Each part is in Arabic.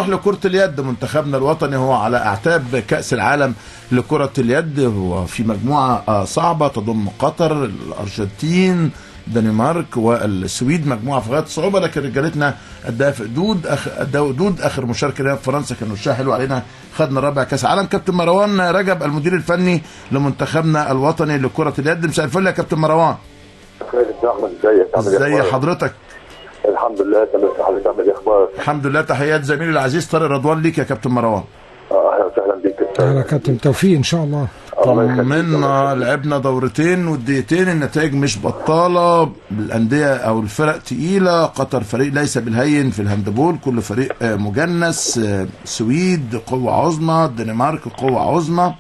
نروح لكرة اليد. منتخبنا الوطني هو على أعتاب كأس العالم لكرة اليد، هو في مجموعة صعبة تضم قطر، الأرجنتين، الدنمارك والسويد، مجموعة في غاية الصعوبة، لكن رجالتنا أداها في حدود آخر مشاركة لنا في فرنسا كان وشها حلو علينا، خدنا رابع كأس عالم. كابتن مروان رجب المدير الفني لمنتخبنا الوطني لكرة اليد، مساء الفل يا كابتن مروان. ازي حضرتك؟ الحمد لله تمام. حضرتك عامل ايه اخبارك؟ الحمد لله. تحيات زميلي العزيز طارق رضوان ليك يا كابتن مروان. اهلا وسهلا بيك. اهلا كابتن، توفيق ان شاء الله. طمنا، لعبنا دورتين وديتين، النتائج مش بطاله، الانديه او الفرق تقيله، قطر فريق ليس بالهين في الهاندبول، كل فريق مجنس، السويد قوه عظمى، الدنمارك قوه عظمى،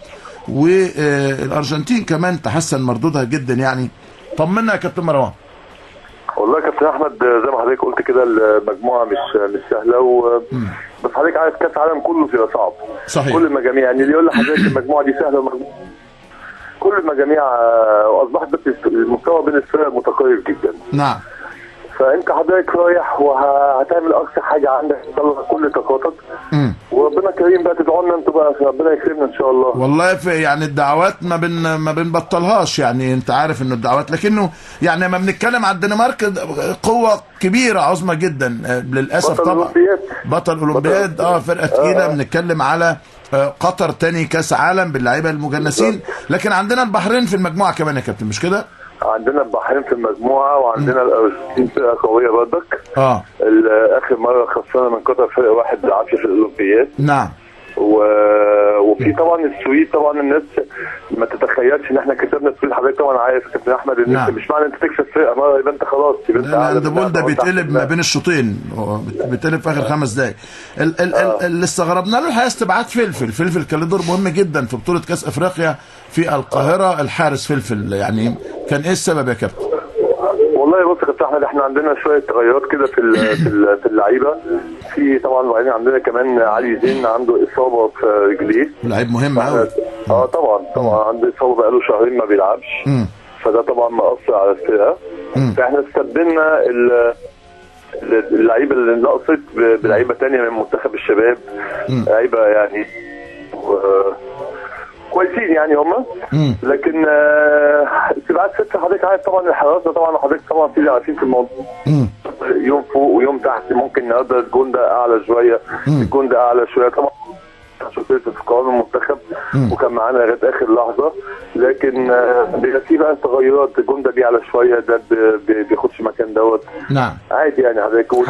والارجنتين كمان تحسن مردودها جدا يعني. طمنا يا كابتن مروان. والله يا كابتن احمد زي ما حضرتك قلت كده المجموعه مش سهله بس حضرتك عارف كاس العالم كله فيها صعب. صحيح. كل المجاميع يعني اللي يقول لحضرتك المجموعه دي سهله كل المجاميع واصبحت بس المستوى بين الفرق متقارب جدا. نعم. فانت حضرتك رايح وهتعمل اقصى حاجه عندك تطلع كل طاقاتك وربنا كريم بقى، تدعوا لنا انتوا بقى ربنا يكرمنا ان شاء الله. والله في يعني الدعوات ما بنبطلهاش، يعني انت عارف انه الدعوات، لكنه يعني لما بنتكلم على الدنمارك قوه كبيره عظمى جدا للاسف طبعا، بطل اولمبياد فرقه تقيله. بنتكلم على قطر تاني كاس عالم باللعيبه المجنسين، لكن عندنا البحرين في المجموعه كمان يا كابتن، مش كده؟ عندنا البحرين في المجموعه وعندنا الارجنتين فرقه قويه برضك. اخر مره خسرنا من قطر فرق واحد بالعافيه في الاولمبياد. نعم. وفي طبعا السويد، طبعا الناس ما تتخيلش ان احنا كسبنا السويد. حضرتك طبعا عارف يا كابتن احمد ان انت مش معنى انت تكسب فرقه مره يبقى انت خلاص يبقى انت الهاندبول ده بيتقلب ما بين الشوطين، بيتقلب في اخر 5 دقائق. اللي استغربنا له الحقيقه استبعاد فلفل كان له دور مهم جدا في بطوله كاس افريقيا في القاهره. الحارس فلفل يعني كان ايه السبب يا كابتن؟ والله بص يا كابتن احمد، احنا عندنا شويه تغيرات كده في اللعيبه. في طبعا وبعدين عندنا كمان علي زين عنده اصابه في رجليه، لعيب مهم قوي. طبعا عنده اصابه بقاله شهرين ما بيلعبش. فده طبعا مأثر على الفرقه. فاحنا استبدلنا اللعيبه اللي نقصت بلعيبه ثانيه من منتخب الشباب، لعيبه يعني كويسين يعني هم، لكن استبعاد 6 حضرتك عارف طبعا الحراسه، طبعا حضرتك طبعا في لاعبين في الموضوع يوم فوق ويوم تحت، ممكن النهارده الجون ده اعلى شويه، الجون ده اعلى شويه. طبعا شفت في قوام المنتخب وكان معانا لغايه اخر لحظه، لكن بيبقى في بقى تغيرات، الجون ده بيعلى شويه، ده بياخدش مكان دوت. نعم عادي يعني حضرتك.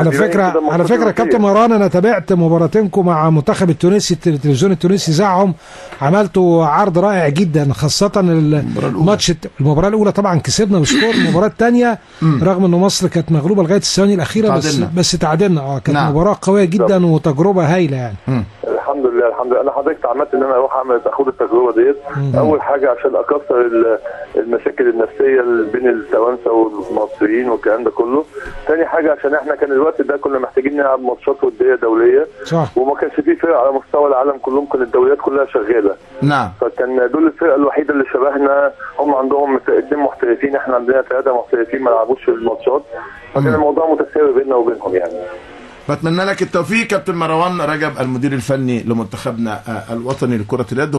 على فكره كابتن مروان، انا تابعت مباراتينكم مع المنتخب التونسي، التلفزيون التونسي ذاعهم، عملتوا عرض رائع جدا، خاصه الماتش المباراه الاولى طبعا كسبنا بسكور، المباراه الثانيه رغم انه مصر كانت مغلوبه لغايه الثواني الاخيره بس تعادلنا. كانت مباراه قويه جدا وتجربه هايله يعني. الحمد لله. انا حضرتك تعمدت ان انا اروح اخد التجربه ديت. اول حاجه عشان اكسر المشاكل النفسيه بين التوانسه والمصريين والكلام ده كله. ثاني حاجه عشان احنا كان الوقت ده كنا محتاجين نلعب ماتشات وديه دوليه، صح. وما كانش فيه فرق على مستوى العالم كلهم، كانت الدوريات كلها شغاله. نعم. فكان دول الفرقه الوحيده اللي شبهنا، هم عندهم 2 محترفين، احنا عندنا 3 محترفين ما لعبوش في الماتشات، فكان الموضوع متساوي بيننا وبينهم يعني. بتمنى لك التوفيق كابتن مروان رجب المدير الفني لمنتخبنا الوطني لكرة اليد.